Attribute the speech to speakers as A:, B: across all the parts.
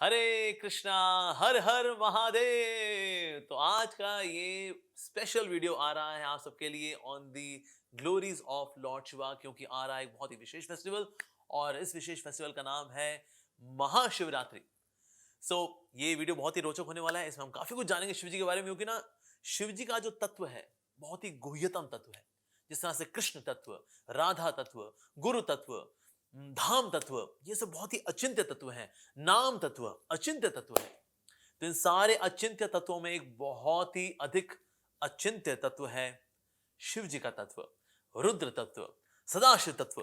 A: हरे कृष्णा, हर हर महादेव। तो आज का ये स्पेशल वीडियो आ रहा है आप सबके लिए on the glories of Lord Shiva, क्योंकि आ रहा है एक बहुत ही विशेष फेस्टिवल और इस विशेष फेस्टिवल का नाम है महाशिवरात्रि। ये वीडियो बहुत ही रोचक होने वाला है। इसमें हम काफी कुछ जानेंगे शिव जी के बारे में, क्योंकि ना शिव जी का जो तत्व है बहुत ही गुह्यतम तत्व है। जिस तरह से कृष्ण तत्व, राधा तत्व, गुरु तत्व, धाम तत्व, ये सब बहुत ही अचिंत्य तत्व हैं। नाम तत्व अचिंत्य तत्व है। तो इन सारे अचिंत्य तत्वों में एक बहुत ही अधिक अचिंत्य तत्व है शिव जी का तत्व, रुद्र तत्व, सदाशिव तत्व।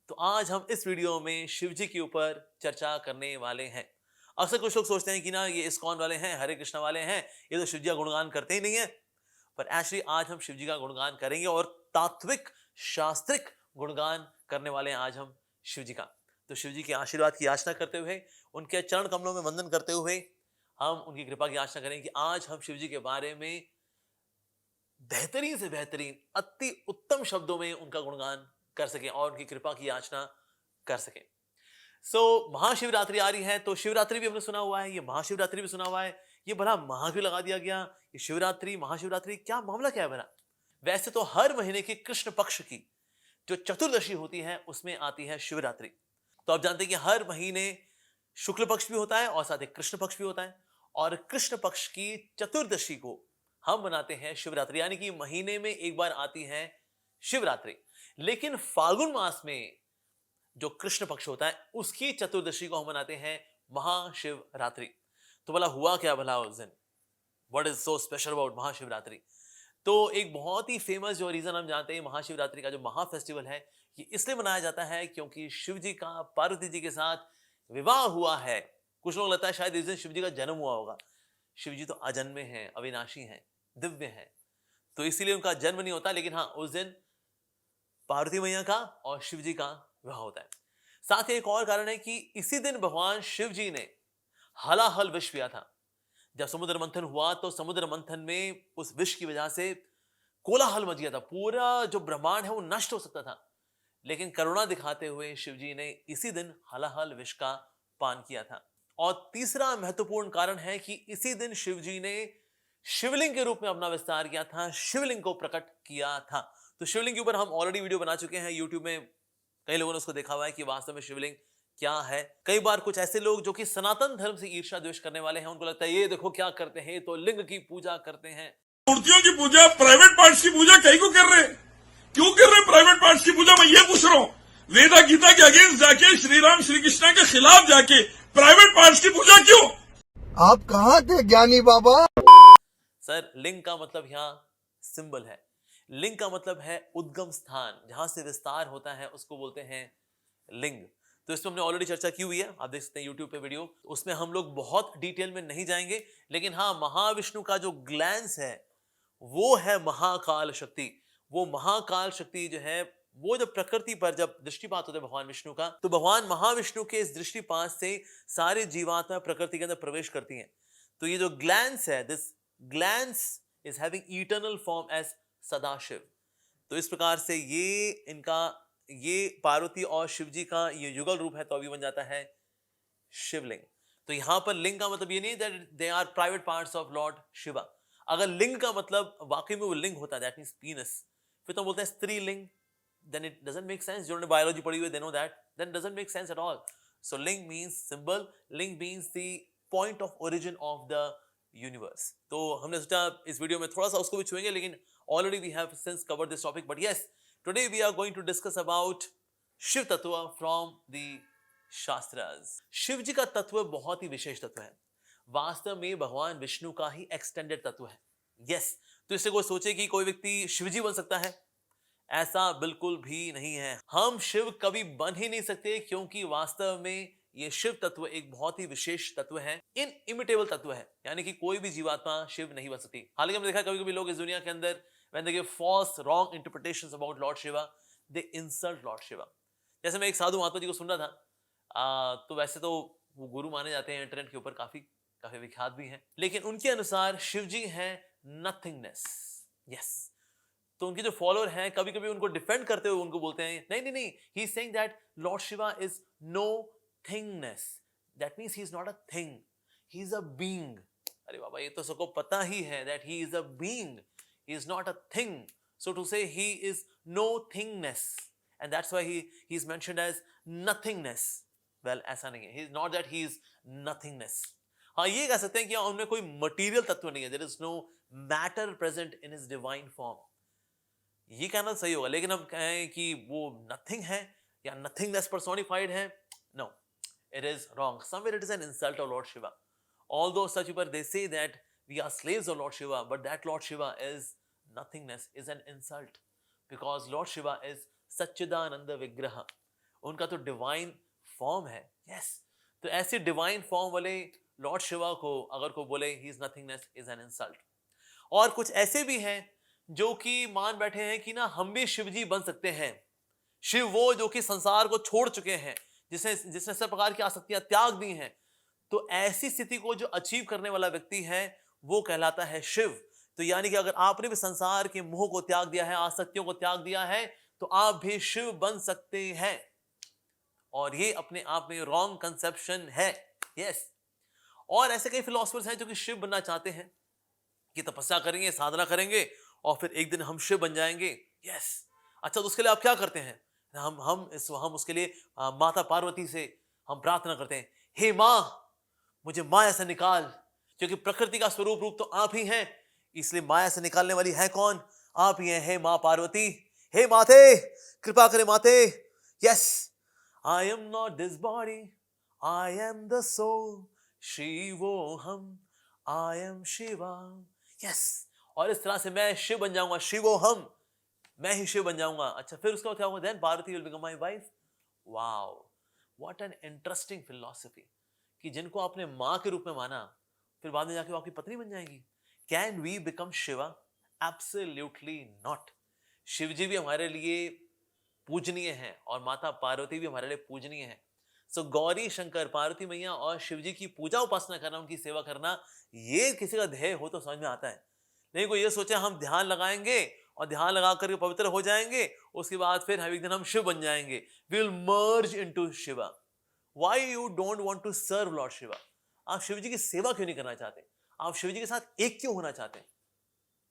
A: तो आज हम इस वीडियो में शिव जी के ऊपर चर्चा करने वाले हैं। अक्सर कुछ लोग सोचते हैं कि ना ये इस्कॉन वाले हैं, हरे कृष्णा वाले हैं, ये तो शिव जी का गुणगान करते ही नहीं है। पर एक्चुअली आज हम शिव जी का गुणगान करेंगे और तात्विक शास्त्रिक गुणगान करने वाले हैं आज हम शिव जी का। तो शिव जी के आशीर्वाद की याचना करते हुए, उनके चरण कमलों में वंदन करते हुए हम उनकी कृपा की याचना करें कि आज हम शिव जी के बारे में बेहतरीन से बेहतरीन, अति उत्तम शब्दों में उनका गुणगान कर सकें और उनकी कृपा की याचना कर सकें। महाशिवरात्रि आ रही है, तो शिवरात्रि भी हमने सुना हुआ है, ये महाशिवरात्रि भी सुना हुआ है। ये भला महा क्यों लगा दिया गया? ये शिवरात्रि, महाशिवरात्रि, क्या मामला क्या है भला? वैसे तो हर महीने के कृष्ण पक्ष की जो चतुर्दशी होती है उसमें आती है शिवरात्रि। तो आप जानते हैं कि हर महीने शुक्ल पक्ष भी होता है और साथ ही कृष्ण पक्ष भी होता है, और कृष्ण पक्ष की चतुर्दशी को हम मनाते हैं शिवरात्रि, यानी कि महीने में एक बार आती है शिवरात्रि। लेकिन फाल्गुन मास में जो कृष्ण पक्ष होता है उसकी चतुर्दशी को हम मनाते हैं महाशिवरात्रि। तो भला हुआ क्या भला उस दिन? What is so special about Mahashivratri? तो एक बहुत ही फेमस जो रीजन हम जानते हैं महाशिवरात्रि का, जो महा फेस्टिवल है, ये इसलिए मनाया जाता है क्योंकि शिव जी का पार्वती जी के साथ विवाह हुआ है। कुछ लोग लगता है शायद इस दिन शिव जी का जन्म हुआ होगा। शिव जी तो अजन्मे हैं, अविनाशी हैं, दिव्य हैं, तो इसीलिए उनका जन्म नहीं होता। लेकिन हाँ, उस दिन पार्वती मैया का और शिव जी का विवाह होता है। साथ ही एक और कारण है कि इसी दिन भगवान शिव जी ने हलाहल विष पिया था। जब समुद्र मंथन हुआ तो समुद्र मंथन में उस विष की वजह से कोलाहल मच गया था, पूरा जो ब्रह्मांड है वो नष्ट हो सकता था। लेकिन करुणा दिखाते हुए शिव जी ने इसी दिन हलाहल विष का पान किया था। और तीसरा महत्वपूर्ण कारण है कि इसी दिन शिव जी ने शिवलिंग के रूप में अपना विस्तार किया था, शिवलिंग को प्रकट किया था। तो शिवलिंग के ऊपर हम ऑलरेडी वीडियो बना चुके हैं यूट्यूब में, कई लोगों ने उसको देखा हुआ है कि वास्तव में शिवलिंग क्या है। कई बार कुछ ऐसे लोग जो कि सनातन धर्म से ईर्ष्या द्वेष करने वाले हैं, उनको लगता है ये देखो क्या करते हैं, तो लिंग की पूजा करते हैं।
B: मूर्तियों की पूजा, प्राइवेट पार्ट्स की पूजा कहीं को कर रहे हैं? क्यों कर रहे हैं प्राइवेट पार्ट्स की पूजा? मैं ये पूछ रहा हूँ। वेदा गीता के अगेंस्ट जाके, श्री राम श्री कृष्णा के खिलाफ जाके प्राइवेट पार्ट्स की पूजा क्यों?
C: आप कहाँ थे ज्ञानी बाबा?
A: सर, लिंग का मतलब यहाँ सिंबल है। लिंग का मतलब है उद्गम स्थान, जहां से विस्तार होता है उसको बोलते हैं लिंग। तो इसमें हमने ऑलरेडी चर्चा की हुई है, आप देख सकते हैं यूट्यूब पे वीडियो। उसमें हम लोग बहुत डिटेल में नहीं जाएंगे, लेकिन हाँ, महाविष्णु का जो ग्लैंस है वो है महाकाल शक्ति। वो महाकाल शक्ति जो है, वो जब प्रकृति पर जब दृष्टिपात होता है भगवान विष्णु का, तो भगवान महाविष्णु के इस दृष्टिपात से सारे जीवात्मा प्रकृति के अंदर प्रवेश करती हैं। तो ये जो ग्लैंस है, this glance is having eternal form as Sadashiv. तो इस प्रकार से ये इनका, ये पार्वती और शिव जी का ये युगल रूप है, तो अभी बन जाता है शिवलिंग। तो यहां पर लिंग का मतलब ये नहीं that they are private parts of Lord Shiva. अगर लिंग का मतलब वाकई में वो लिंग होता है, दैट मींस पीनस, फिर तो बोलते हैं स्त्रीलिंग, then it doesn't make sense. जिन्होंने बायोलॉजी पढ़ी हुई है, they know that, then it doesn't make sense at all. So ling means symbol, ling means the point of origin of the universe. तो हमने सोचा इस वीडियो में थोड़ा सा उसको भी छुएंगे, लेकिन already we have since covered this topic. But yes, today we are going to discuss about Shiv तत्व from the शास्त्रास। शिव जी का तत्व बहुत ही विशेष तत्व है, वास्तव में भगवान विष्णु का ही एक्सटेंडेड तत्व है। यस, तो इससे कोई सोचे कि कोई व्यक्ति शिव जी बन सकता है, ऐसा बिल्कुल भी नहीं है। हम शिव कभी बन ही नहीं सकते, क्योंकि वास्तव में ये शिव तत्व एक बहुत ही विशेष तत्व है, इनइमिटेबल तत्व है, यानी कि कोई भी जीवात्मा शिव नहीं बन सकती। हालांकि हमने देखा कभी कभी लोग इस दुनिया के अंदर when they give false wrong interpretations about Lord Shiva, they insult Lord Shiva। जैसे मैं एक साधु महात्मा जी को सुन रहा था, तो वैसे तो वो गुरु माने जाते हैं, इंटरनेट के ऊपर काफी काफी विख्यात भी हैं, लेकिन उनके अनुसार शिव जी हैं नथिंगनेस। यस, तो उनके जो फॉलोअर हैं कभी कभी उनको डिफेंड करते हुए उनको बोलते हैं नहीं नहीं नहीं, he is saying that Lord Shiva is no thingness, that means he is not a thing, he is a being. अरे बाबा ये तो सबको पता ही है that he is a being, he is not a thing. So to say he is no thingness, and that's why he is mentioned as nothingness. Well ऐसा नहीं है, he is not that he is nothingness. हाँ ये कह सकते हैं कि उनमें कोई मटीरियल तत्व नहीं है, there is no matter present in his divine form, ये कहना सही होगा। लेकिन हम कहें कि वो नथिंग है या नथिंगनेस पर्सोनिफाइड है, no, it is wrong. Somewhere it is an insult of Lord Shiva. Although such people they say that we are slaves of Lord Shiva, but that Lord Shiva is nothingness, is an insult, because Lord Shiva is Satchidananda Vigraha. उनका तो divine form है, yes. तो ऐसे divine form वाले Lord Shiva को अगर को बोले ही is nothingness, is an insult. और कुछ ऐसे भी हैं जो कि मान बैठे हैं कि ना हम भी शिव जी बन सकते हैं। शिव वो जो कि संसार को छोड़ चुके हैं, जिसने सब प्रकार की आसक्तियां त्याग दी हैं। तो ऐसी स्थिति को जो अचीव करने वाला व्यक्ति है वो कहलाता है शिव। तो यानी कि अगर आपने भी संसार के मोह को त्याग दिया है, आसक्तियों को त्याग दिया है, तो आप भी शिव बन सकते हैं। और ये अपने आप में रॉन्ग कंसेप्शन है, यस। और ऐसे कई फिलोसफर्स हैं जो कि शिव बनना चाहते हैं कि तपस्या करेंगे, साधना करेंगे और फिर एक दिन हम शिव बन जाएंगे, यस। अच्छा तो उसके लिए आप क्या करते हैं? हम उसके लिए माता पार्वती से हम प्रार्थना करते हैं, हे माँ मुझे माया से निकाल, क्योंकि प्रकृति का स्वरूप रूप तो आप ही हैं, इसलिए माया से निकालने वाली है कौन? आप ही हैं, हे माँ पार्वती, हे माते कृपा करे माते, yes. I am not this body, I am the soul, शिवोहम, आई एम शिवा, यस। और इस तरह से मैं शिव बन जाऊंगा, शिवोहम, मैं ही शिव बन जाऊंगा। अच्छा फिर उसका क्या होगा? Then Parvati will become my wife. Wow, what an interesting philosophy, कि जिनको आपने मां के रूप में माना फिर बाद में जाके वो आपकी पत्नी बन जाएंगी। Can we become Shiva? Absolutely not. Shiv ji भी हमारे लिए पूजनीय हैं और माता पार्वती भी हमारे लिए पूजनीय है। सो गौरी शंकर, पार्वती मैया और शिव जी की पूजा उपासना करना, उनकी सेवा करना, ये किसी का ध्येय हो तो समझ में आता है। नहीं कोई ये सोचे हम ध्यान लगाएंगे और ध्यान लगा करके पवित्र हो जाएंगे, उसके बाद फिर एक दिन हम शिव बन जाएंगे, we will merge into Shiva. Why you don't want to serve Lord Shiva? आप शिव जी की सेवा क्यों नहीं करना चाहते? आप शिव जी के साथ एक क्यों होना चाहते हैं?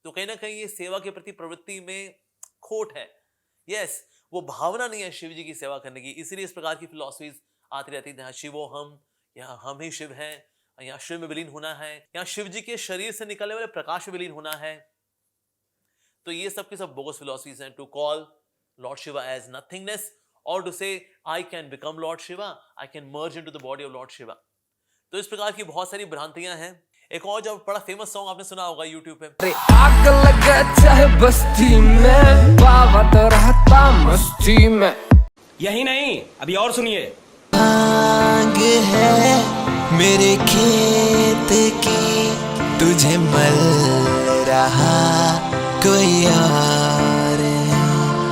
A: तो कहीं ना कहीं ये सेवा के प्रति प्रवृत्ति में खोट है, यस। वो भावना नहीं है शिव जी की सेवा करने की, इसीलिए इस प्रकार की फिलॉसफीज आती रहती है। शिवो हम, यहाँ हम ही शिव हैं, यहाँ शिव में विलीन होना है, यहाँ शिव जी के शरीर से निकलने वाले प्रकाश में विलीन होना है। तो ये सब की सब बोगस फिलॉसफीज हैं। To call Lord Shiva as nothingness और to say I can become Lord Shiva, I can merge into the body of Lord Shiva. तो इस प्रकार की बहुत सारी भ्रांतियां हैं। एक और जो बड़ा फेमस सॉन्ग आपने सुना होगा यूट्यूब पे,
D: आग लगा चाहे बस्ती में, बाबा तो रहता मस्ती में।
E: यही नहीं, अभी और सुनिए।
F: आग है मेरे खेत की, तुझे मल रहा कोई और है।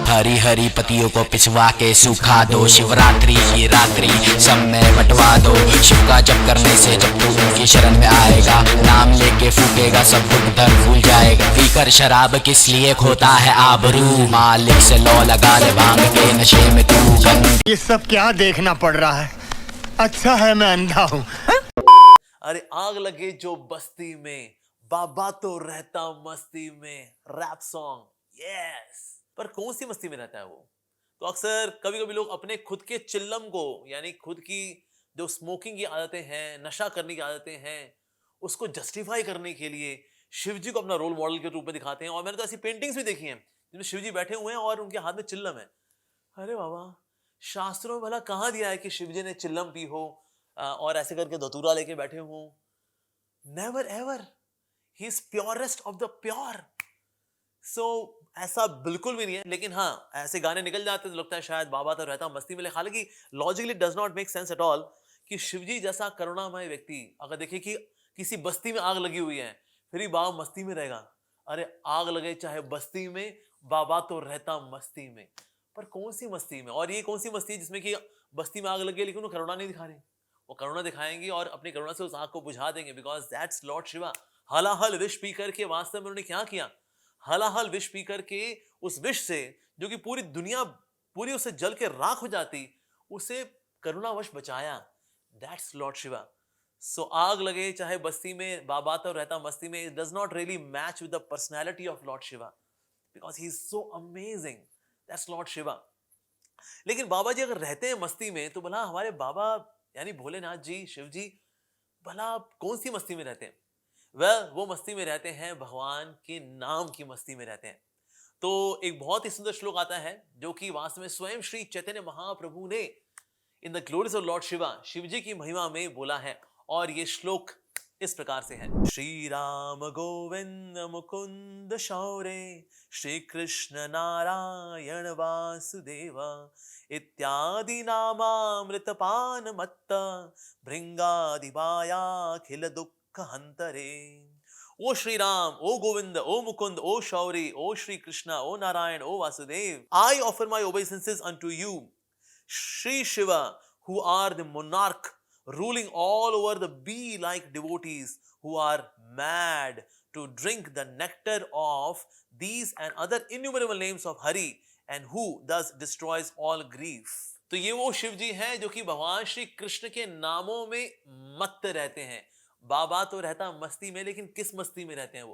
G: हरी हरी पत्तियों को पिछवा के सूखा दो, शिवरात्रि की रात्रि सब में बंटवा दो। शिव का जप करने से जब तू उनकी शरण में आएगा, नाम लेके फूकेगा सब दुख दर्द भूल जाएगा। पीकर शराब किस लिए खोता है आबरू, मालिक से लौ लगा ले भांग के नशे में तू।
H: ये सब क्या देखना पड़ रहा है? अच्छा है मैं अंधा हूँ।
A: अरे आग लगे जो बस्ती में, बाबा तो रहता मस्ती में, रैप सॉन्ग, यस। पर कौन सी मस्ती में रहता है वो? तो अक्सर कभी कभी लोग अपने खुद के चिल्लम को, यानी खुद की जो स्मोकिंग की आदतें हैं, नशा करने की आदतें हैं, उसको जस्टिफाई करने के लिए शिव जी को अपना रोल मॉडल के रूप में दिखाते हैं। और मैंने तो ऐसी पेंटिंग्स भी देखी हैं जिनमें शिव जी बैठे हुए हैं और उनके हाथ में चिल्लम है। अरे बाबा, शास्त्रों में भला कहाँ दिया है कि शिव जी ने चिल्लम पी हो और ऐसे करके धतूरा लेके बैठे हो? Never ever, he is purest of the pure. So ऐसा बिल्कुल भी नहीं है। लेकिन हाँ, ऐसे गाने निकल जाते तो लगता है शायद बाबा तो रहता मस्ती में। हालांकि logically does not make sense at all कि शिवजी जैसा करुणामय व्यक्ति, अगर देखिए कि किसी बस्ती में आग लगी हुई है फिर ही बाबा मस्ती में रहेगा। अरे आग लगे चाहे बस्ती में, बाबा तो रहता मस्ती में। पर कौन सी मस्ती में? और ये कौन सी मस्ती जिसमें कि बस्ती में आग लगी लेकिन वो करुणा नहीं दिखा रहे? वो करुणा दिखाएंगे और अपनी करुणा से उस आग को बुझा देंगे, बिकॉज दैट्स लॉर्ड शिवा। हलाहल विष पी करके वास्तव में उन्होंने क्या किया? हलाहल विष पी करके उस विष से जो कि पूरी दुनिया पूरी उससे जल के राख हो जाती, उसे करुणावश बचाया। That's Lord Shiva. सो आग लगे चाहे बस्ती में, बाबा तो रहता मस्ती में, it does not really match with the personality of Lord Shiva because he is so amazing. That's Lord Shiva. लेकिन बाबा जी अगर रहते हैं मस्ती में तो भला हमारे बाबा यानी भोलेनाथ जी, शिव जी, भला कौन सी मस्ती में रहते हैं? वो मस्ती में रहते हैं, भगवान के नाम की मस्ती में रहते हैं. तो एक बहुत ही सुंदर श्लोक आता है जो कि वास्तव में स्वयं श्री चैतन्य महाप्रभु ने in the glories of Lord Shiva, Shiv ji की महिमा में बोला है. और ये श्लोक इस प्रकार से है. श्री राम गोविंद मुकुंद शौर्य, श्री कृष्ण नारायण वासुदेव, इत्यादि नामामृत पान मत्त, भृंगादिवायाखिल दुख हंतरे. ओ श्री राम, ओ गोविंद, ओ मुकुंद, ओ शौर्य, ओ श्री कृष्ण, ओ नारायण, ओ Vasudev, I offer my obeisances unto you, Shri Shiva, who are the monarch ruling all over the bee-like devotees who are mad to drink the nectar of these and other innumerable names of Hari and who thus destroys all grief. तो ये वो शिव जी हैं जो कि भगवान श्री कृष्ण के नामों में मत्त रहते हैं. बाबा तो रहता मस्ती में, लेकिन किस मस्ती में रहते हैं?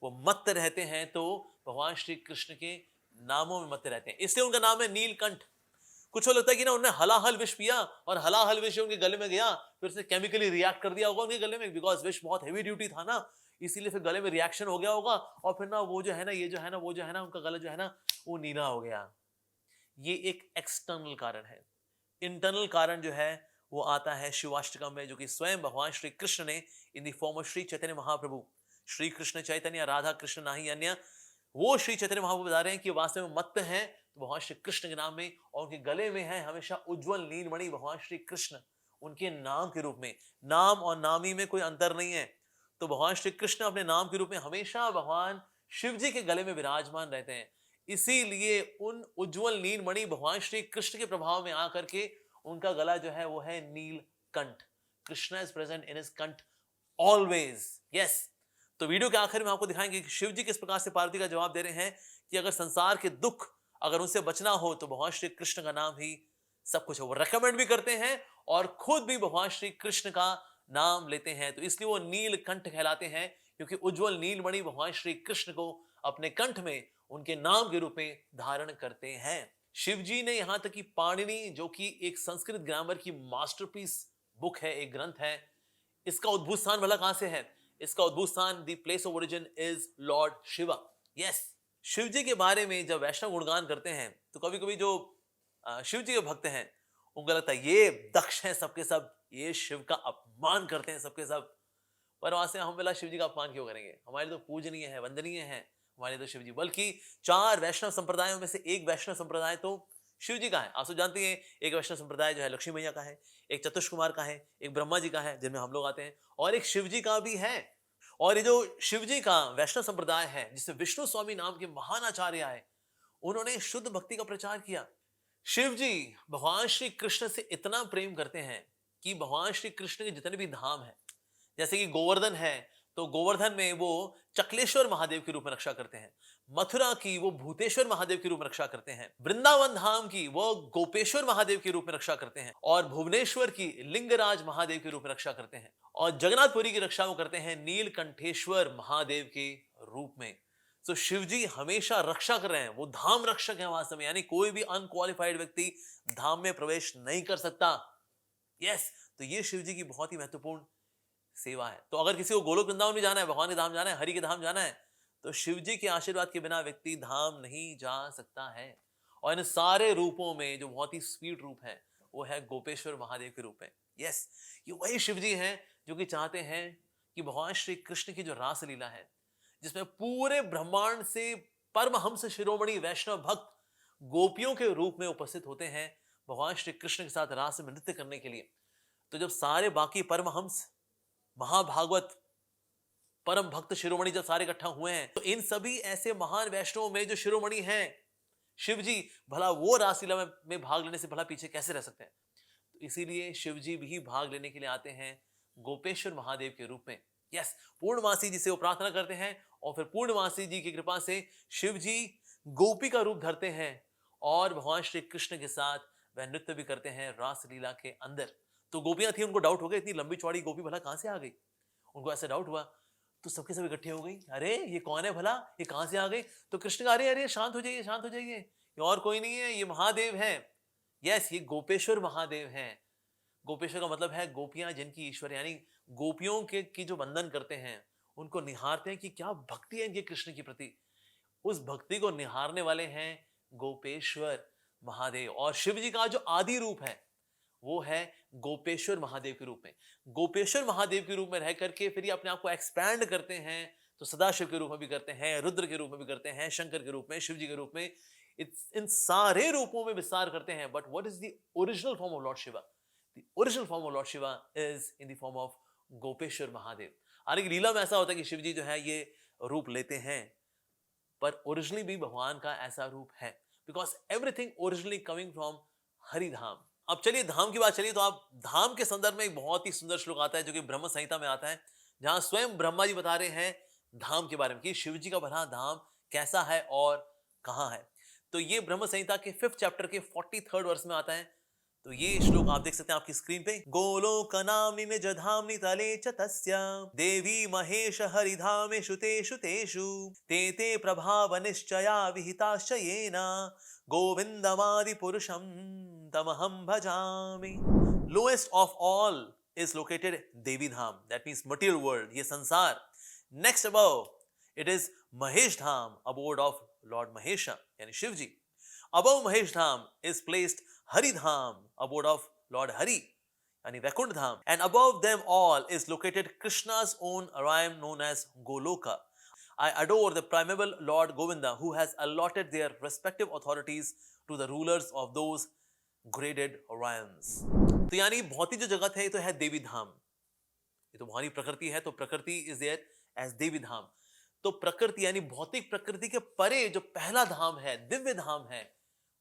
A: वो मत्त रहते हैं तो भगवान श्री कृष्ण के नामों में मत्त रहते हैं. इसलिए उनका नाम है नीलकंठ. कुछ हो लगता है कि ना उन्होंने हलाहल विष पिया और हलाहल विष उनके गले में गया, फिर उसने केमिकली रिएक्ट कर दिया होगा उनके गले में, बिकॉज विष बहुत हेवी ड्यूटी था ना, इसीलिए फिर गले में रिएक्शन हो गया होगा और फिर ना वो जो है ना, ये जो है ना, वो जो है ना, उनका गला जो है ना वो नीला हो गया. ये एक एक्सटर्नल कारण है. इंटरनल कारण जो है वो आता है शिवाष्टकम में, जो कि स्वयं भगवान श्री कृष्ण ने in the form of Shri Chaitanya Mahaprabhu, Shri Krishna Chaitanya Radha Krishna नाही अन्य, वो श्री चैतन्य महाप्रभु बता रहे हैं कि वास्तव में मत्त हैं तो भगवान श्री कृष्ण के नाम में, और उनके गले में है हमेशा उज्जवल नीलमणि भगवान श्री कृष्ण उनके नाम के रूप में. नाम और नामी में कोई अंतर नहीं है. तो भगवान श्री कृष्ण अपने नाम के रूप में हमेशा भगवान शिव जी के गले में विराजमान रहते हैं. इसीलिए उन उज्जवल नीलमणि भगवान श्री कृष्ण के प्रभाव में आकर के उनका गला जो है वो है Neelkanth. Krishna is present in his कंठ ऑलवेज. यस. तो वीडियो के आखिर में आपको दिखाएंगे कि शिव जी किस प्रकार से पार्वती का जवाब दे रहे हैं कि अगर संसार के दुख अगर उनसे बचना हो तो भगवान श्री कृष्ण का नाम ही सब कुछ है. वो रेकमेंड भी करते हैं और खुद भी भगवान श्री कृष्ण का नाम लेते हैं. तो इसलिए वो नीलकंठ कहलाते हैं क्योंकि उज्जवल नीलमणि भगवान श्री कृष्ण को अपने कंठ में उनके नाम के रूप में धारण करते हैं. शिव जी ने यहां तक कि पाणिनि, जो कि एक संस्कृत ग्रामर की मास्टरपीस बुक है, एक ग्रंथ है, इसका उद्भूत स्थान भला कहां से है? इसका उद्भूत स्थान, the place of origin is Lord Shiva. Yes. Shiv ji के बारे में जब वैष्णव गुणगान करते हैं तो कभी कभी जो शिव जी के भक्त हैं उनको लगता है ये दक्ष हैं सबके सब, ये शिव का अपमान करते हैं सबके सब. पर वहां से हम बोला शिव जी का अपमान क्यों करेंगे? हमारे तो पूजनीय है, वंदनीय है हमारे तो शिव जी. बल्कि 4 वैष्णव संप्रदायों में से एक वैष्णव संप्रदाय तो शिव जी का है. आप सब जानते हैं एक वैष्णव संप्रदाय जो है लक्ष्मी मैया का है, एक चतुष कुमार का है, एक ब्रह्मा जी का है जिनमें हम लोग आते हैं, और एक शिव जी का भी है. और ये जो शिव जी का वैष्णव संप्रदाय है जिसमें विष्णु स्वामी नाम के महान आचार्य आए, उन्होंने शुद्ध भक्ति का प्रचार किया. शिव जी भगवान श्री कृष्ण से इतना प्रेम करते हैं कि भगवान श्री कृष्ण के जितने भी धाम हैं, जैसे कि गोवर्धन है तो गोवर्धन में वो चकलेश्वर महादेव के रूप में रक्षा करते हैं, मथुरा की वो भूतेश्वर महादेव के रूप में रक्षा करते हैं, वृंदावन धाम की वो गोपेश्वर महादेव के रूप में रक्षा करते हैं, और भुवनेश्वर की लिंगराज महादेव के रूप में रक्षा करते हैं, और जगन्नाथपुरी की रक्षा वो करते हैं नीलकंठेश्वर महादेव के रूप में. तो शिव जी हमेशा रक्षा कर रहे हैं, वो धाम रक्षक हैं वास्तव में, यानी कोई भी अनक्वालिफाइड व्यक्ति धाम में प्रवेश नहीं कर सकता. यस. तो ये शिव जी की बहुत ही महत्वपूर्ण सेवा है. तो अगर किसी को गोलोक वृंदावन भी जाना है, भगवान के धाम जाना है, हरि के धाम जाना है, तो शिव जी के आशीर्वाद के बिना व्यक्ति धाम नहीं जा सकता है. और इन सारे रूपों में जो बहुत ही स्वीट रूप है वो है गोपेश्वर महादेव के रूप में. यस. ये वही शिव जी हैं जो कि चाहते हैं कि भगवान श्री कृष्ण की जो रास लीला है, जिसमें पूरे ब्रह्मांड से परमहंस शिरोमणि वैष्णव भक्त गोपियों के रूप में उपस्थित होते हैं भगवान श्री कृष्ण के साथ रास में नृत्य करने के लिए. तो जब सारे बाकी परमहंस, महाभागवत, परम भक्त शिरोमणि जब सारे इकट्ठा हुए हैं, तो इन सभी ऐसे महान वैष्णवों में जो शिरोमणि हैं शिव जी, भला वो रासलीला में भाग लेने से भला पीछे कैसे रह सकते हैं? तो इसीलिए शिव जी भी भाग लेने के लिए आते हैं गोपेश्वर महादेव के रूप में. यस. पूर्णमासी जी से वो प्रार्थना करते हैं और फिर पूर्णमासी जी की कृपा से शिव जी गोपी का रूप धरते हैं और भगवान श्री कृष्ण के साथ वह नृत्य भी करते हैं रासलीला के अंदर. तो गोपियां थी, उनको डाउट हो गया इतनी लंबी चौड़ी गोपी भला कहां से आ गई। उनको ऐसा डाउट हुआ तो सबके सब इकट्ठे हो गई, अरे ये कौन है भला, ये कहां से आ गई। तो कृष्ण का अरे अरे शांत हो जाइए, शांत हो जाइए, ये और कोई नहीं है, ये महादेव हैं। यस, ये गोपेश्वर महादेव हैं। गोपेश्वर का मतलब है गोपियां जिनकी ईश्वर, यानी गोपियों के की जो वंदन करते हैं, उनको निहारते हैं कि क्या भक्ति है इनके कृष्ण के प्रति। उस भक्ति को निहारने वाले हैं गोपेश्वर महादेव। और शिव जी का जो आदि रूप है वो है गोपेश्वर महादेव के रूप में। गोपेश्वर महादेव के रूप में रह करके फिर ये अपने आप को एक्सपैंड करते हैं, तो सदाशिव के रूप में भी करते हैं, रुद्र के रूप में भी करते हैं, शंकर के रूप में, शिव जी के रूप में, इन सारे रूपों में विस्तार करते हैं। But what is the original form of Lord Shiva? The original form of Lord Shiva is in the form of Gopeshwar Mahadev. हालांकि लीला में ऐसा होता है कि शिव जी जो है ये रूप लेते हैं, पर ओरिजिनली भी भगवान का ऐसा रूप है, because everything originally coming from Haridham. अब चलिए धाम की बात चलिए, तो आप धाम के संदर्भ में एक बहुत ही सुंदर श्लोक आता है जो कि ब्रह्म संहिता में आता है, जहां स्वयं ब्रह्मा जी बता रहे हैं धाम के बारे में कि शिव जी का भला धाम कैसा है और कहां है। तो ये ब्रह्म संहिता के 5th चैप्टर के 43rd वर्ष में आता है। तो ये श्लोक आप देख सकते हैं आपकी स्क्रीन पे। गोलोकनाम्नि निज धाम्नि तले च तस्य देवी महेश हरिधामेषु तेषु तेषु ते ते प्रभाव निश्चया विहिताश्च येन गोविंदमादि पुरुषं तमहं भजामि। Lowest of all is located Devi Dham, that means material world, ये संसार। Next above it is Mahesh Dham, abode of Lord Mahesha, यानी शिव जी। Above Mahesh Dham is placed Hari Dham, abode of Lord Hari, यानी वैकुंठ धाम। And above them all is located Krishna's own realm known as Goloka. I adore the primeval Lord Govinda who has allotted their respective authorities to the rulers of those graded realms. तो यानी भौतिक जो जगत है ये तो है देवी धाम, ये तो हमारी प्रकृति है, तो प्रकृति इज देयर एज देवी धाम। तो प्रकृति यानी भौतिक प्रकृति के परे जो पहला धाम है, दिव्य धाम है,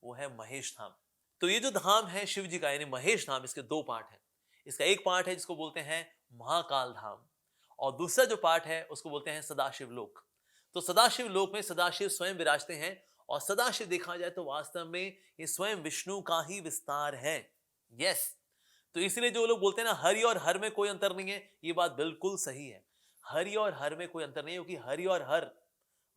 A: वो है महेश धाम। तो ये जो धाम है शिव जी का यानी महेश धाम, इसके 2 पार्ट हैं। इसका एक पार्ट है जिसको बोलते हैं महाकाल धाम, और दूसरा जो पार्ट है उसको बोलते हैं सदाशिव लोक। तो सदाशिव लोक में सदाशिव स्वयं विराजते हैं, और सदाशिव देखा जाए तो वास्तव में ये स्वयं विष्णु का ही विस्तार है। यस, तो इसलिए जो लोग बोलते हैं ना हरि और हर में कोई अंतर नहीं है, ये बात बिल्कुल सही है। हरि और हर में कोई अंतर नहीं है, क्योंकि हरि और हर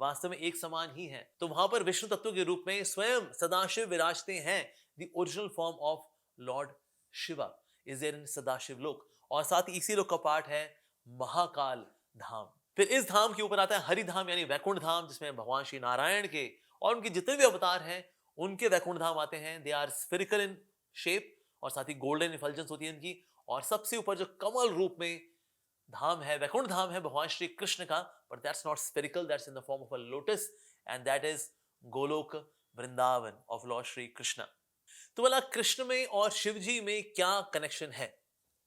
A: वास्तव में एक समान ही है। तो वहां पर विष्णु तत्व के रूप में स्वयं सदाशिव विराजते हैं। The original form of Lord Shiva is there in Sadashiv Lok, और साथ ही इसी लोक का पार्ट है महाकाल धाम। फिर इस धाम के ऊपर आता है हरि धाम यानी वैकुंठ धाम, जिसमें भगवान श्री नारायण के और उनके जितने भी अवतार हैं उनके वैकुंठ धाम आते हैं। They are spherical in shape, और साथ ही गोल्डन इफल्जेंस होती है इनकी। और सबसे ऊपर जो कमल रूप में धाम है, वैकुंठ धाम है भगवान श्री कृष्ण का, but that's not spherical, that's in the form of a lotus, and that is Golok Vrindavan of Lord Shri Krishna. तो बोला कृष्ण में और शिव जी में क्या कनेक्शन है?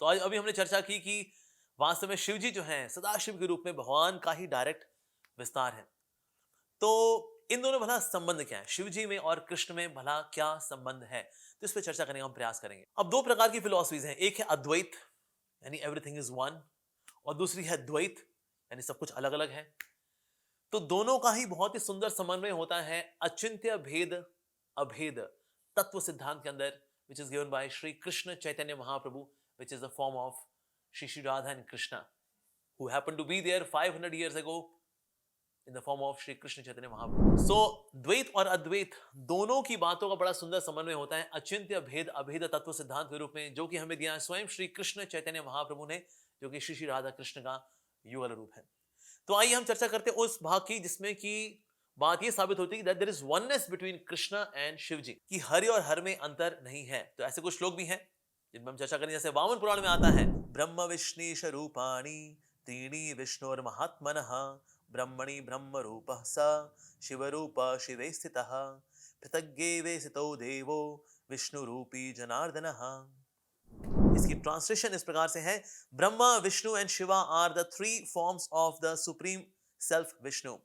A: तो आज अभी हमने चर्चा की कि वास्तव में शिव जी जो हैं सदाशिव के रूप में भगवान का ही डायरेक्ट विस्तार है। तो इन दोनों भला संबंध क्या है? शिव जी में और कृष्ण में भला क्या संबंध है? तो इस पर चर्चा करने का हम प्रयास करेंगे। अब 2 प्रकार की फिलॉसफीज हैं, एक है अद्वैत यानी एवरीथिंग इज वन, और दूसरी है द्वैत यानी सब कुछ अलग अलग है। तो दोनों का ही बहुत ही सुंदर समन्वय होता है अचिंत्य भेद अभेद तत्व सिद्धांत के अंदर, which is given by Shri Krishna Chaitanya Mahaprabhu, which is the form of Shri Radha and Krishna, who happened to be there 500 years ago in the form of Shri Krishna Chaitanya Mahaprabhu. So द्वैत और अद्वैत दोनों की बातों का बड़ा सुंदर समन्वय होता है अचिंत्य भेद अभेद तत्व सिद्धांत के रूप में, जो कि हमें दिया है स्वयं श्री कृष्ण चैतन्य महाप्रभु ने, जो कि श्री राधा कृष्ण का युगल रूप है। तो आइए हम चर्चा करते हैं उस भाग की जिसमें कि बात यह साबित होती है कि there is oneness between Krishna and Shiv ji, कि हरि और हर में अंतर नहीं है। तो ऐसे कुछ श्लोक भी हैं जिनमें हम चर्चा करेंगे, जैसे वामन पुराण में आता है ब्रह्म विष्णीश रूपाणि त्रीणि विष्णुर महात्मनः ब्रह्मणि ब्रह्म रूपः स शिवरूप शिवे स्थितः पृथग्गेवे स्थितो देवो विष्णु रूपी जनार्दनः। इसकी ट्रांसलेशन इस प्रकार से है, Brahma Vishnu and Shiva are the 3 forms of the supreme self Vishnu.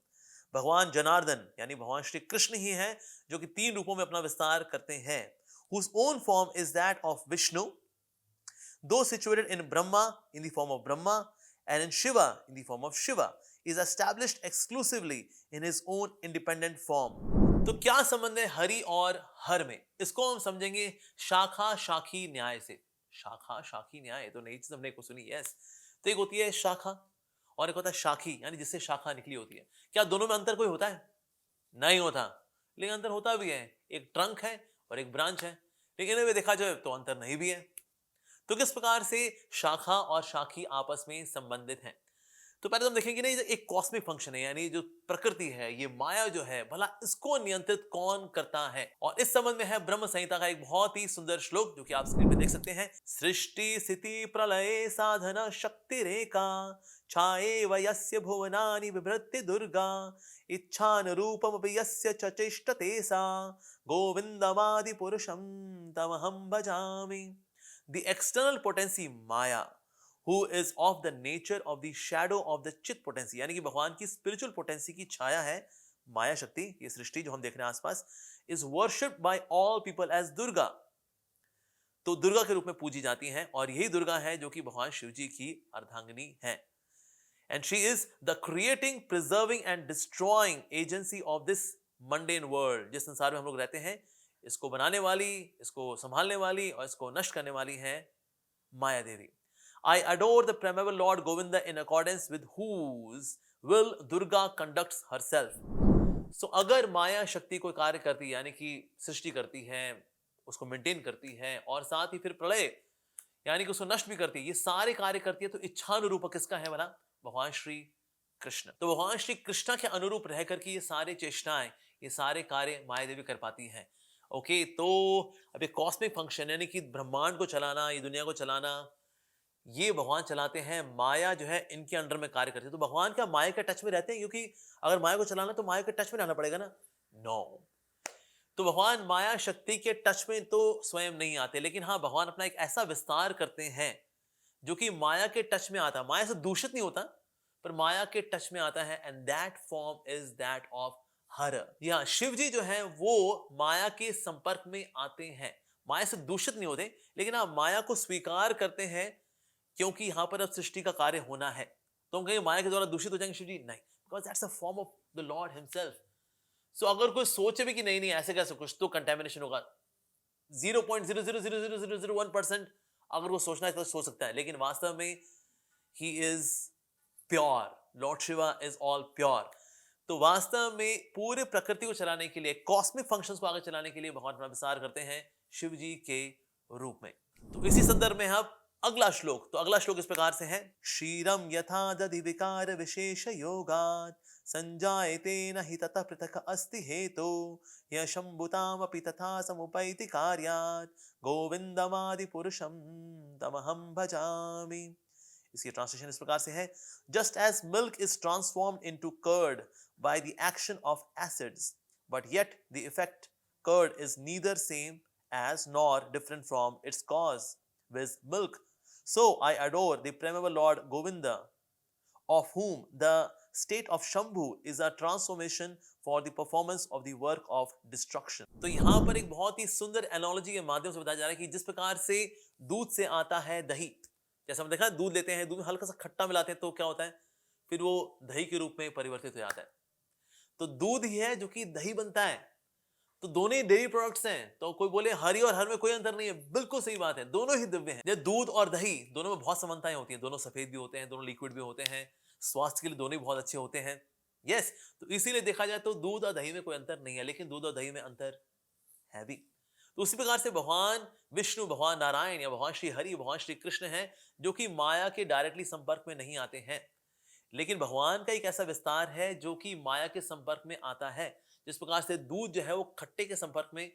A: भगवान जनार्दन यानी भगवान श्री कृष्ण ही हैं जो कि 3 रूपों में अपना विस्तार करते हैं। whose own form is that of Vishnu, though situated in Brahma in the form of Brahma and in Shiva in the form of Shiva, is established exclusively in his own independent form. तो क्या संबंध है हरि और हर में? इसको हम समझेंगे शाखा शाखी न्याय से। शाखा शाखी न्याय, तो नई चीज हमने को सुनी। यस, तो एक होती है शाखा और एक होता है शाखी, यानी जिससे शाखा निकली होती है। क्या दोनों में अंतर कोई होता है? नहीं होता, लेकिन अंतर होता भी है। एक ट्रंक है और एक ब्रांच है, लेकिन इनमें देखा जाए तो अंतर नहीं भी है। तो किस प्रकार से शाखा और शाखी आपस में संबंधित हैं? तो पहले तो हम देखेंगे ना, ये एक कॉस्मिक फंक्शन है, यानी जो प्रकृति है, ये माया जो है, भला इसको नियंत्रित कौन करता है? और इस संबंध में है ब्रह्म संहिता का एक बहुत ही सुंदर श्लोक, जो कि आप स्क्रीन पे देख सकते हैं। सृष्टि स्थिति प्रलय साधन शक्ति रेखा छाए वयस्य भुवनानि बिभृत्य दुर्गा इच्छानुरूपम यस्य च चेष्टते सा गोविंदमादि पुरुषम तमहं भजामि। The external potency Maya, who is of the nature of the shadow of the चित potency, यानी कि भगवान की spiritual potency की छाया है माया शक्ति, ये सृष्टि जो हम देख रहे हैं आसपास, is worshipped by all people as Durga. तो दुर्गा के रूप में पूजी जाती हैं, और यही दुर्गा है जो कि भगवान शिव जी की अर्धांगिनी है। And she is the creating, preserving and destroying agency of this mundane world। जिस संसार में हम लोग रहते हैं, इसको बनाने वाली, इसको संभालने वाली और इसको नष्ट करने वाली है माया देवी। I adore the primeval Lord Govinda in accordance with whose will Durga conducts herself। So अगर माया शक्ति कोई कार्य करती है, यानी कि सृष्टि करती है, उसको मेंटेन करती है, और साथ ही फिर प्रलय यानी कि उसको नष्ट भी करती है, ये सारे कार्य करती है, तो इच्छानुरूप किसका है भला? भगवान श्री कृष्ण। तो भगवान श्री कृष्ण के अनुरूप रह करके ये सारे चेष्टाएं, ये सारे कार्य माया देवी कर पाती हैं। ओके, तो अब एक कॉस्मिक फंक्शन, यानी कि ब्रह्मांड को चलाना, ये दुनिया को चलाना, ये भगवान चलाते हैं। माया जो है इनके अंडर में कार्य करती है। तो भगवान क्या माया के टच में रहते हैं? क्योंकि अगर माया को चलाना तो माया के टच में रहना पड़ेगा ना। नो, तो भगवान माया शक्ति के टच में तो स्वयं नहीं आते, लेकिन हाँ, भगवान अपना एक ऐसा विस्तार करते हैं जो कि माया के टच में आता है। माया से दूषित नहीं होता, पर माया के टच में आता है, and that form is that of her. यहाँ शिव जी जो है वो माया के संपर्क में आते हैं, माया से दूषित नहीं होते, लेकिन आप माया को स्वीकार करते हैं, क्योंकि यहां पर अब सृष्टि का कार्य होना है। तो हम कहेंगे माया के द्वारा दूषित हो जाएंगे शिव जी? नहीं, because that's a form of the Lord himself. So अगर कोई सोचे भी कि नहीं नहीं ऐसे कैसे कुछ, तो कंटेमिनेशन होगा। 0.0000001% अगर वो सोचना है तो सोच सकता है, लेकिन वास्तव में he is pure. Lord Shiva is all pure. तो वास्तव में पूरे प्रकृति को चलाने के लिए, कॉस्मिक फंक्शंस को आगे चलाने के लिए भगवान अपना विस्तार करते हैं शिव जी के रूप में। तो इसी संदर्भ में हम अगला श्लोक, तो अगला श्लोक इस प्रकार से है। क्षीरम यथा दधि विकार विशेष योगात् संजायते न हि ततः पृथक् अस्ति हेतु यशंभुतामपि तथा समुपैति कार्यात् गोविंदमादि पुरुषम तमहं भजामि। इसकी ट्रांसलेशन इस प्रकार से है। Just as milk is transformed into curd by the action of acids, but yet the effect curd is neither same as nor different from its cause with milk, so I adore the primeval Lord Govinda, of whom the state of Shambhu is a transformation for the performance of the work of destruction। तो यहाँ पर एक बहुत ही सुंदर analogy के माध्यम से बताया जा रहा है कि जिस प्रकार से दूध से आता है दही, जैसे हम देखा दूध लेते हैं, दूध में हल्का सा खट्टा मिलाते हैं, तो क्या होता है, फिर वो दही के रूप में परिवर्तित हो जाता है। तो दूध ही है जो कि दही बनता है। तो दोनों ही डेयरी प्रोडक्ट्स हैं। तो कोई बोले हरी और हर में कोई अंतर नहीं है, बिल्कुल सही बात है, दोनों ही दिव्य हैं। दूध और दही दोनों में बहुत समानताएं होती हैं, दोनों सफेद भी होते हैं, दोनों लिक्विड भी होते हैं, स्वास्थ्य के लिए दोनों ही बहुत अच्छे होते हैं। यस, तो इसीलिए देखा जाए तो दूध और दही में कोई अंतर नहीं है, लेकिन दूध और दही में अंतर है भी। तो उसी प्रकार से भगवान विष्णु, भगवान नारायण या भगवान श्री हरि, भगवान श्री कृष्ण हैं, जो कि माया के डायरेक्टली संपर्क में नहीं आते हैं, लेकिन भगवान का एक ऐसा विस्तार है जो कि माया के संपर्क में आता है। जिस प्रकार से दूध जो है वो खट्टे के संपर्क में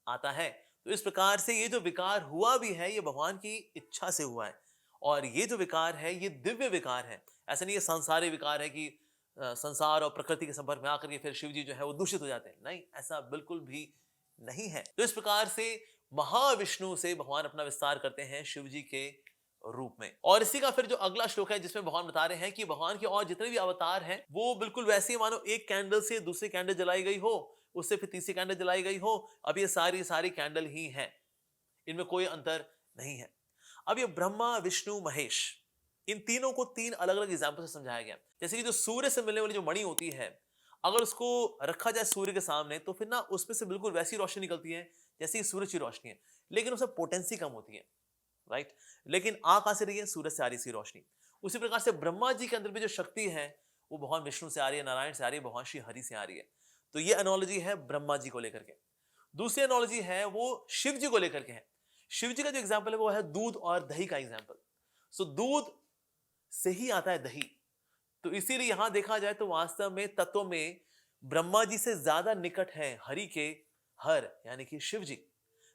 A: आता है, तो इस प्रकार से ये जो विकार हुआ भी है, ये भगवान की इच्छा से हुआ है। और ये जो विकार है ये दिव्य विकार है। ऐसा नहीं है संसारी विकार है कि संसार और प्रकृति के संपर्क में आकर के फिर शिव जी जो है वो दूषित हो जाते हैं, नहीं, ऐसा बिल्कुल भी नहीं है। तो इस प्रकार से महाविष्णु से भगवान अपना विस्तार करते हैं शिव जी के रूप में। और इसी का फिर जो अगला श्लोक है जिसमें भगवान बता रहे हैं कि भगवान के और जितने भी अवतार हैं वो बिल्कुल वैसे ही, मानो एक कैंडल से दूसरी कैंडल जलाई गई हो, उससे फिर तीसरी कैंडल जलाई गई हो, अब ये सारी कैंडल ही हैं, इनमें कोई अंतर नहीं है। अब ये ब्रह्मा विष्णु महेश, इन तीनों को तीन अलग अलग एग्जाम्पल से समझाया गया। जैसे कि जो सूर्य से मिलने वाली जो मणि होती है, अगर उसको रखा जाए सूर्य के सामने तो फिर ना उसमें से बिल्कुल वैसी रोशनी निकलती है जैसे सूरज की रोशनी है, लेकिन उसमें पोटेंसी कम होती है, राइट। लेकिन आ कहां से रही है? सूरज से आ रही सी रोशनी। उसी प्रकार से ब्रह्मा जी के अंदर भी जो शक्ति है वो भगवान विष्णु से आ रही है, नारायण से आ रही है, भगवान श्री हरि से आ रही है। तो ये एनोलॉजी है ब्रह्मा जी को लेकर के। दूसरी एनोलॉजी है वो शिव जी को लेकर के है। शिव जी का जो एग्जाम्पल है वो है दूध और दही का एग्जाम्पल। सो दूध से ही आता है दही, तो इसीलिए यहां देखा जाए तो वास्तव में तत्व में ब्रह्मा जी से ज्यादा निकट है हरि के हर यानी कि शिव जी।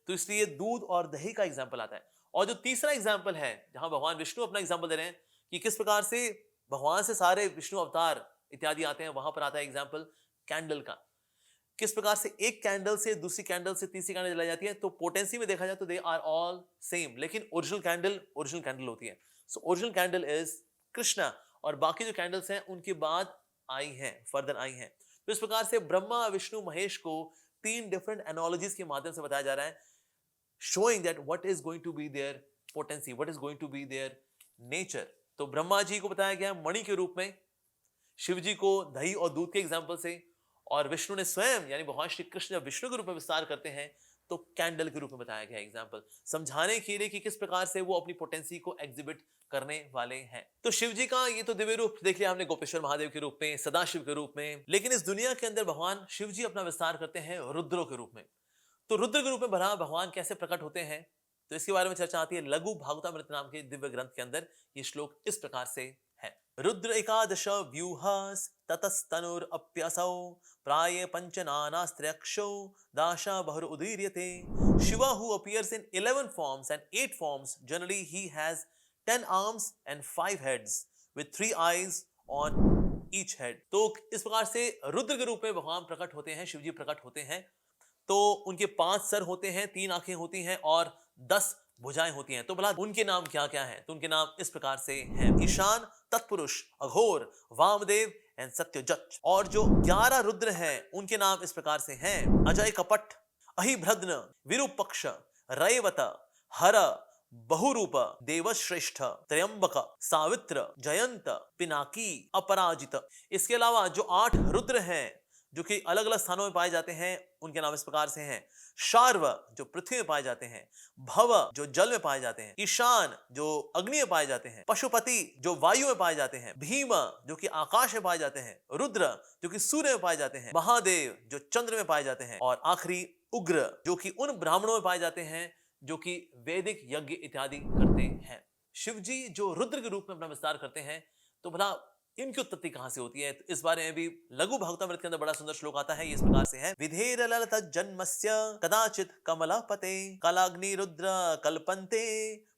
A: तो इसलिए दूध और दही का एग्जाम्पल आता है। और जो तीसरा एग्जाम्पल है जहां भगवान विष्णु अपना एग्जाम्पल दे रहे हैं कि किस प्रकार से भगवान से सारे विष्णु अवतार इत्यादि आते हैं, वहां पर आता है एग्जाम्पल कैंडल का। किस प्रकार से एक कैंडल से दूसरी कैंडल से तीसरी कैंडल जलाई जाती है, तो पोटेंसी में देखा जाए तो दे आर ऑल सेम, लेकिन ओरिजिनल कैंडल होती है। So original candle is Krishna, और बाकी जो कैंडल्स हैं उनके बाद आई हैं, फर्दर आई हैं। तो इस प्रकार से ब्रह्मा विष्णु महेश को 3 डिफरेंट एनोलॉजीज के माध्यम से बताया जा रहा है, showing that what is going to be their potency, what is going to be their nature. तो ब्रह्मा जी को बताया गया मणि के रूप में, शिव जी को दही और दूध के एग्जाम्पल से, और विष्णु ने स्वयं यानी भगवान श्री कृष्ण जब विष्णु के रूप में विस्तार करते हैं तो कैंडल के रूप में बताया गया एग्जाम्पल, समझाने के लिए कि किस प्रकार से वो अपनी पोटेंसी को एग्जिबिट करने वाले हैं। तो शिव जी का ये तो दिव्य रूप देख लिया हमने गोपेश्वर महादेव के रूप में, सदाशिव के रूप में, लेकिन इस दुनिया के अंदर भगवान शिव जी अपना विस्तार करते हैं रुद्रों के रूप में। तो रुद्र के रूप में भला भगवान कैसे प्रकट होते हैं, तो इसके बारे में चर्चा आती है लघु भागवतामृत नाम के दिव्य ग्रंथ के अंदर। ये श्लोक इस प्रकार से है। रुद्र एकादश व्यूहस ततस्तनुर अप्यसौ प्राय पंचनानास्त्रयक्षौ दाशा बहुर उदीर्यते। Shiva who appears in 11 forms and 8 forms, generally he has 10 arms and 5 heads with 3 eyes on each head। तो इस प्रकार से रुद्र के रूप में भगवान प्रकट होते हैं, शिव जी प्रकट होते हैं। तो उनके 5 सर होते हैं, 3 आंखें होती हैं और 10 भुजाएं होती हैं। तो भला उनके नाम क्या क्या हैं? तो उनके नाम इस प्रकार से हैं, ईशान, तत्पुरुष, अघोर, वामदेव एंड सत्यजट। और जो 11 रुद्र हैं उनके नाम इस प्रकार से हैं, अजय कपट, अहिभ्रद्न, विरूपक्ष, रैवत, हर, बहुरूप, देवश्रेष्ठ, त्रयंबक, सावित्र, जयंत, पिनाकी, अपराजित। इसके अलावा जो 8 रुद्र हैं जो कि अलग अलग स्थानों में पाए जाते हैं उनके नाम इस प्रकार से हैं, शार्व जो पृथ्वी में पाए जाते हैं, भव जो जल में पाए जाते हैं, ईशान जो अग्नि में पाए जाते हैं, पशुपति जो वायु में पाए जाते हैं, भीम जो कि आकाश में पाए जाते हैं, रुद्र जो कि सूर्य में पाए जाते हैं, महादेव जो चंद्र में पाए जाते हैं, और आखिरी उग्र जो कि उन ब्राह्मणों में पाए जाते हैं जो कि वैदिक यज्ञ इत्यादि करते हैं। शिव जी जो रुद्र के रूप में अपना विस्तार करते हैं, तो भला इनकी उत्पत्ति कहां से होती है, तो इस बारे में भी लघु भागवतामृत के अंदर बड़ा सुंदर श्लोक आता है। इस प्रकार से है, विधेर ललित जन्मस्य कदाचित कमलापते कालाग्नि रुद्र कल्पन्ते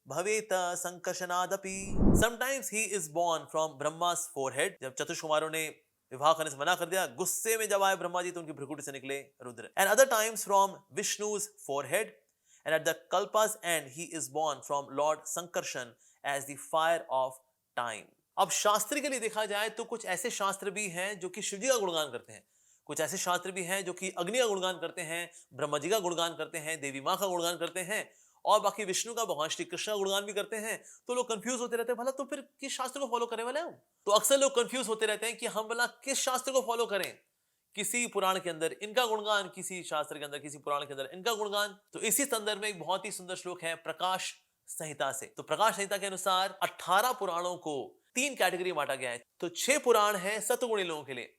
A: भवेत संकर्षणादपि। Sometimes he is born from Brahma's forehead. जब चतुष कुमारों ने विवाह करने से मना कर दिया, गुस्से में जब आए ब्रह्मा जी तो उनकी भ्रुकुटी से निकले Rudra. And other times from Vishnu's forehead, and at the kalpa's end he is born from Lord Sankarshan as the fire of time। अब शास्त्र के लिए देखा जाए तो कुछ ऐसे शास्त्र भी हैं जो कि शिव जी का गुणगान करते हैं, कुछ ऐसे शास्त्र भी हैं जो कि अग्नि का गुणगान करते हैं, ब्रह्मा जी का गुणगान करते हैं, देवी माँ का गुणगान करते हैं, और बाकी विष्णु का, भगवान श्री कृष्ण का गुणगान भी करते हैं। तो लोग कंफ्यूज होते रहते हैं, भला तो फिर किस शास्त्र को फॉलो करने वाले हैं? तो अक्सर लोग कंफ्यूज होते रहते हैं कि हम भला किस शास्त्र को फॉलो करें। किसी पुराण के अंदर इनका गुणगान, किसी शास्त्र के अंदर, किसी पुराण के अंदर इनका गुणगान। तो इसी संदर्भ में एक बहुत ही सुंदर श्लोक है प्रकाश संहिता से। तो प्रकाश संहिता के अनुसार 18 पुराणों को 3 कैटेगरी में बांटा गया है। तो 6 पुराण है सतगुणी लोगों के लिए,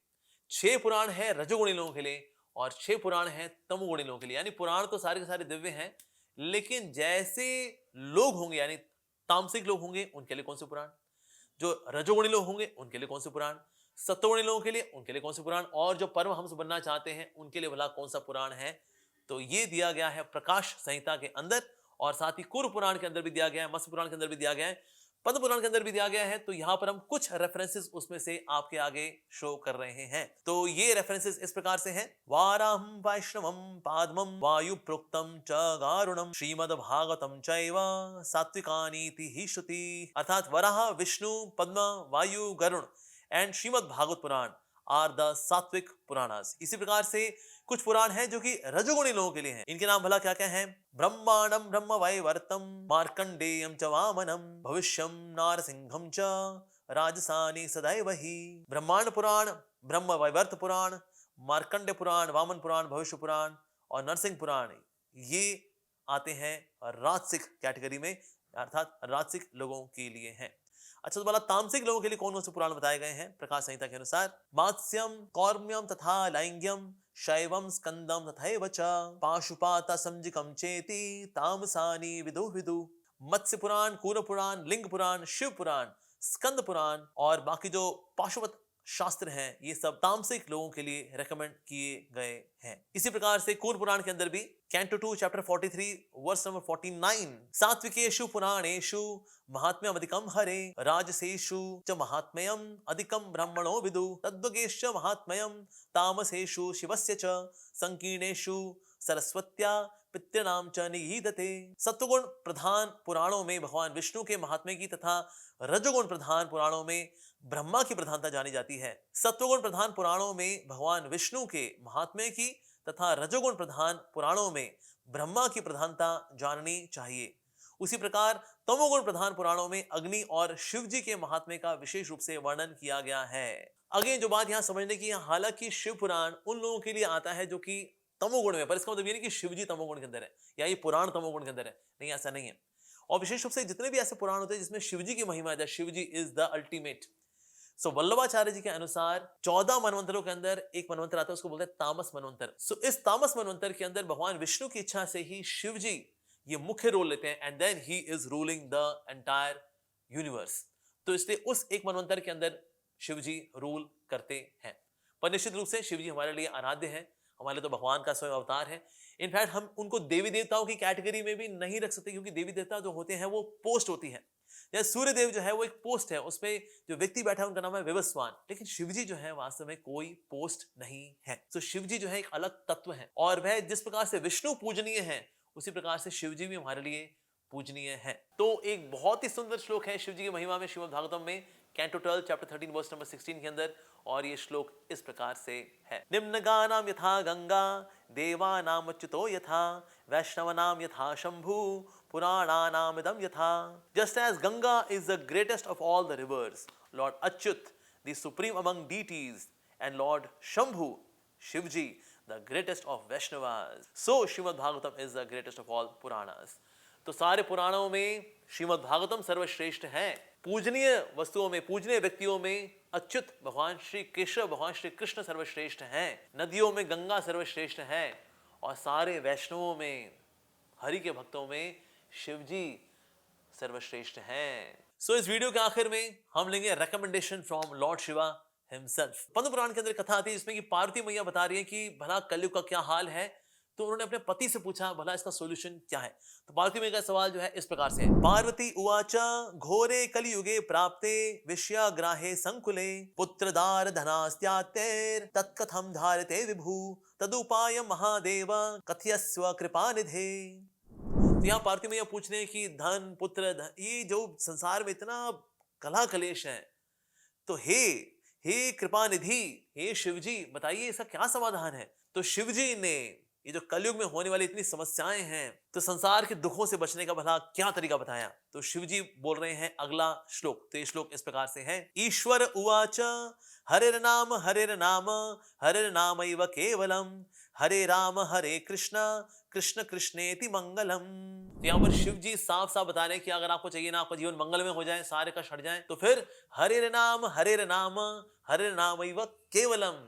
A: 6 पुराण है रजोगुणी लोगों के लिए, और 6 पुराण है तमोगुणी लोगों के लिए। यानी पुराण तो सारे के सारे दिव्य हैं, लेकिन जैसे लोग होंगे यानी तामसिक लोग होंगे उनके लिए कौन से पुराण, जो रजोगुणी लोग होंगे उनके लिए कौन से पुराण, सत्वगुणी लोगों के लिए उनके लिए कौन से पुराण, और जो परमहंस बनना चाहते हैं उनके लिए भला कौन सा पुराण है। तो ये दिया गया है प्रकाश संहिता के अंदर, और साथ ही कुर पुराण के अंदर भी दिया गया है, मत्स्य पुराण के अंदर भी दिया गया है, पद्म पुराण के अंदर भी दिया गया है। तो यहाँ पर हम कुछ रेफरेंसेस उसमें से आपके आगे शो कर रहे हैं। तो ये रेफरेंसेस इस प्रकार से हैं, वाराहं वैष्णवं पाद्मं वायु प्रोक्तम च गारुणम श्रीमद् भागवतम चैव सात्विकानीति ही श्रुति। अर्थात Varaha, Vishnu, Padma, Vayu, Garuda and Shrimad Bhagavata Purana are the sattvic Puranas. इसी प्रकार से कुछ पुराण हैं जो कि रजोगुणी लोगों के लिए हैं। इनके नाम भला क्या क्या हैं? ब्रह्मांडम ब्रह्म वैवर्तम मार्कंडेयम च वामनम भविष्यम नारसिंहम च राजसानी सदैव ही। ब्रह्मांड पुराण, ब्रह्म वैवर्त पुराण, मार्कंडे पुराण, वामन पुराण, भविष्य पुराण और नरसिंह पुराण, ये आते हैं राजसिक कैटेगरी में, अर्थात राजसिक लोगों के लिए है। अच्छा, तो बोला तामसिक लोगों के लिए कौन कौन से पुराण बताए गए हैं प्रकाश संहिता के अनुसार? मात्स्यम, कौर्म्यम तथा लैंग्यम, शैवम, स्कंदम तथैव च, पाशुपात समजिकम चेति तामसानि विदु विदु। मत्स्य पुराण, कूर्म पुराण, लिंग पुराण, शिव पुराण, स्कंद पुराण और बाकी जो पाशुपत शास्त्र हैं, ये सब तामसिक लोगों के लिए रेकमेंड किए गए हैं। इसी प्रकार से कूर्म पुराण के अंदर भी कैंटो 2 चैप्टर 43 वर्स नंबर 49, सात्विकेषु पुराणेषु महात्म्यम अधिकम हरे, राजसेषु च महात्म्यम अधिकम ब्रह्मणो विदु, तद्वगेश्च महात्म्यम तामसेषु शिवस्य च, संकीर्णेषु सरस्वत्या पितृनाम च निगीधते। सत्वगुण प्रधान पुराणों में भगवान विष्णु के महात्म्य की तथा रजोगुण प्रधान पुराणों में ब्रह्मा की प्रधानता जानी जाती है। सत्वगुण प्रधान पुराणों में भगवान विष्णु के महात्म्य की तथा रजोगुण प्रधान पुराणों में ब्रह्मा की प्रधानता जाननी चाहिए। उसी प्रकार तमोगुण प्रधान पुराणों में अग्नि और शिव जी के महात्म्य का विशेष रूप से वर्णन किया गया है। अगेन जो बात यहाँ समझने की है, हालांकि शिव पुराण उन लोगों के लिए आता है जो कि तमोगुण में, पर इसका मतलब ये नहीं कि शिव जी तमोगुण के अंदर है या ये पुराण तमोगुण के अंदर है, नहीं, ऐसा नहीं है। और विशेष रूप से जितने भी ऐसे पुराण होते हैं जिसमें शिव जी की महिमा है, शिव जी इज द अल्टीमेट। सो वल्लभाचार्य जी के अनुसार 14 मनवंतरों के अंदर एक मनवंतर आता है, उसको बोलते हैं तामस मनवंतर। सो इस तामस मनवंतर के अंदर भगवान विष्णु की इच्छा से ही शिव जी ये मुख्य रोल लेते हैं and then he is ruling the entire universe. तो इसलिए उस एक मनवंतर के अंदर शिव जी रूल करते हैं। पर निश्चित रूप से शिव जी हमारे लिए आराध्य है, हमारे तो भगवान का स्वयं अवतार है। इनफैक्ट हम उनको देवी देवताओं की कैटेगरी में भी नहीं रख सकते, क्योंकि देवी देवता जो होते हैं वो पोस्ट होती है। जैसे सूर्य देव जो है वो एक पोस्ट है, उसमें जो व्यक्ति बैठा है उनका नाम है विवस्वान, लेकिन शिवजी जो है वास्तव में कोई पोस्ट नहीं है। तो शिवजी जो है एक अलग तत्व है, और वह जिस प्रकार से विष्णु पूजनीय है उसी प्रकार से शिवजी भी हमारे लिए पूजनीय है। तो एक बहुत ही सुंदर श्लोक है शिवजी की महिमा में श्रीमद् भागवतम में कैंटो 12 चैप्टर 13 वर्स नंबर 16 के अंदर, और ये श्लोक इस प्रकार से है। निम्न गानाम यथा गंगा, देवानाम अच्युतो यथा, वैष्णवनाम यथा शंभु, पुराणानाम इदम यथा। Just as Ganga is the greatest of all the rivers, Lord Achyut, the supreme among deities, and Lord Shambhu, Shivji, the greatest of Vaishnavas, so Srimad Bhagavatam is the greatest of all Puranas. तो सारे पुराणों में श्रीमद् भागवतम सर्वश्रेष्ठ है। पूजनीय वस्तुओं में, पूजनीय व्यक्तियों में अच्युत भगवान श्री केशव, भगवान श्री कृष्ण सर्वश्रेष्ठ हैं। नदियों में गंगा सर्वश्रेष्ठ है, और सारे वैष्णवों में, हरि के भक्तों में शिवजी सर्वश्रेष्ठ हैं। सो इस वीडियो के आखिर में हम लेंगे recommendation from Lord Shiva himself. Padma Purana के अंदर कथा आती है जिसमें कि पार्वती मैया बता रही है कि भला कलयुग का क्या हाल है। तो उन्होंने अपने पति से पूछा भला इसका सॉल्यूशन क्या है। तो पार्वती मैया का सवाल जो है इस प्रकार से है। पार्वती उवाच घोरे कलियुगे प्राप्ते विषयाग्राहे संकुले, पुत्रदार धनास्त्यातेर तत्कथम धारते विभु, तदुपाय महादेव कथयस्व कृपानिधे। तो यहाँ पार्वती मैया पूछ रहे हैं कि धन, पुत्र, ये जो संसार में इतना कलह कलेश है, तो हे कृपानिधि, हे शिवजी बताइए इसका क्या समाधान है। तो शिवजी ने ये जो कलयुग में होने वाली इतनी समस्याएं हैं, तो संसार के दुखों से बचने का भला क्या तरीका बताया। तो शिवजी बोल रहे हैं अगला श्लोक। तो ये श्लोक इस प्रकार से है। ईश्वर उवाच हरेर नाम हरेर केवलम, हरे राम हरे कृष्ण कृष्ण कृष्णेति मंगलम। तो यहाँ पर शिव जी साफ साफ बता रहे हैं कि अगर आपको चाहिए ना आपका जीवन मंगल में हो जाए, सारे कष्ट हट जाए, तो फिर हरेर नाम हरेर नाम केवलम।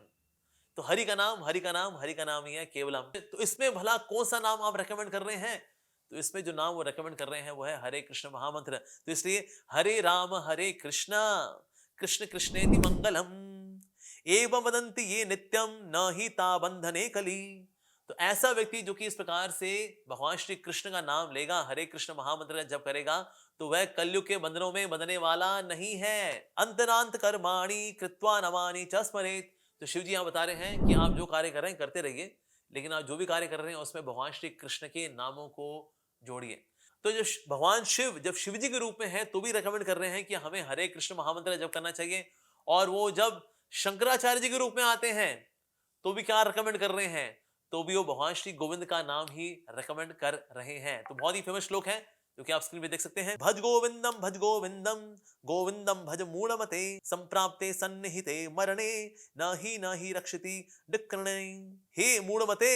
A: तो हरि का नाम ही है केवलम। तो इसमें भला कौन सा नाम आप रेकमेंड कर रहे हैं। तो इसमें जो नाम वो रेकमेंड कर रहे हैं वो है हरे कृष्ण महामंत्र। तो इसलिए हरे राम हरे कृष्ण कृष्ण कृष्णेति मंगलम, एवं वदन्ति ये नित्यम न ही ता बंधने कली। तो ऐसा व्यक्ति जो कि इस प्रकार से भगवान श्री कृष्ण का नाम लेगा, हरे कृष्ण महामंत्र जप करेगा, तो वह कलयुग के बंधनों में बंधने वाला नहीं है। अंतरांत कर्माणि कृत्वा नमानि च स्मरेत्। तो शिव जी यहाँ बता रहे हैं कि आप जो कार्य कर रहे हैं करते रहिए, लेकिन आप जो भी कार्य कर रहे हैं उसमें भगवान श्री कृष्ण के नामों को जोड़िए। तो जो भगवान शिव जब शिव जी के रूप में है तो भी रेकमेंड कर रहे हैं कि हमें हरे कृष्ण महामंत्र जप करना चाहिए, और वो जब शंकराचार्य जी के रूप में आते हैं तो भी क्या रेकमेंड कर रहे हैं, तो भी वो भगवान श्री गोविंद का नाम ही रेकमेंड कर रहे हैं। तो बहुत ही फेमस श्लोक है जो कि आप स्क्रीन पे देख सकते हैं। भज गोविंदम गोविंदम भज मूढ़मते, संप्राप्ते सन्निहिते मरणे न ही रक्षति डिक्कणे। हे मूढ़मते,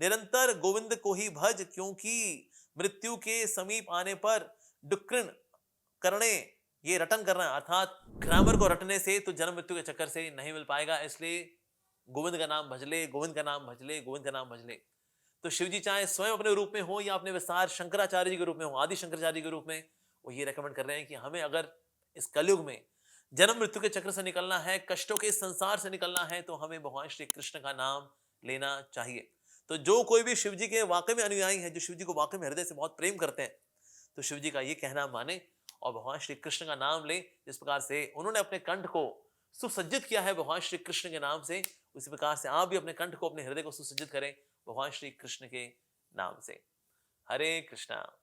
A: निरंतर गोविंद को ही भज, क्योंकि मृत्यु के समीप आने पर डुक्रिन करने, ये रटन करना, अर्थात ग्रामर को रटने से तो जन्म मृत्यु के चक्कर से नहीं मिल पाएगा। इसलिए गोविंद का नाम भजले, गोविंद का नाम भजले, गोविंद का नाम भजले। तो शिव जी चाहे स्वयं अपने रूप में हो या अपने विस्तार शंकराचार्य जी के रूप में हो, आदि शंकराचार्य के रूप में, वो ये रेकमेंड कर रहे हैं कि हमें अगर इस कलयुग में जन्म मृत्यु के चक्र से निकलना है, कष्टों के इस संसार से निकलना है, तो हमें भगवान श्री कृष्ण का नाम लेना चाहिए। तो जो कोई भी शिव जी के वाकई में अनुयायी है, जो शिव जी को वाकई में हृदय से बहुत प्रेम करते हैं, तो शिव जी का ये कहना माने और भगवान श्री कृष्ण का नाम ले। जिस प्रकार से उन्होंने अपने कंठ को सुसज्जित किया है भगवान श्री कृष्ण के नाम से, उसी प्रकार से आप भी अपने कंठ को, अपने हृदय को सुसज्जित करें भगवान श्री कृष्ण के नाम से। हरे कृष्णा।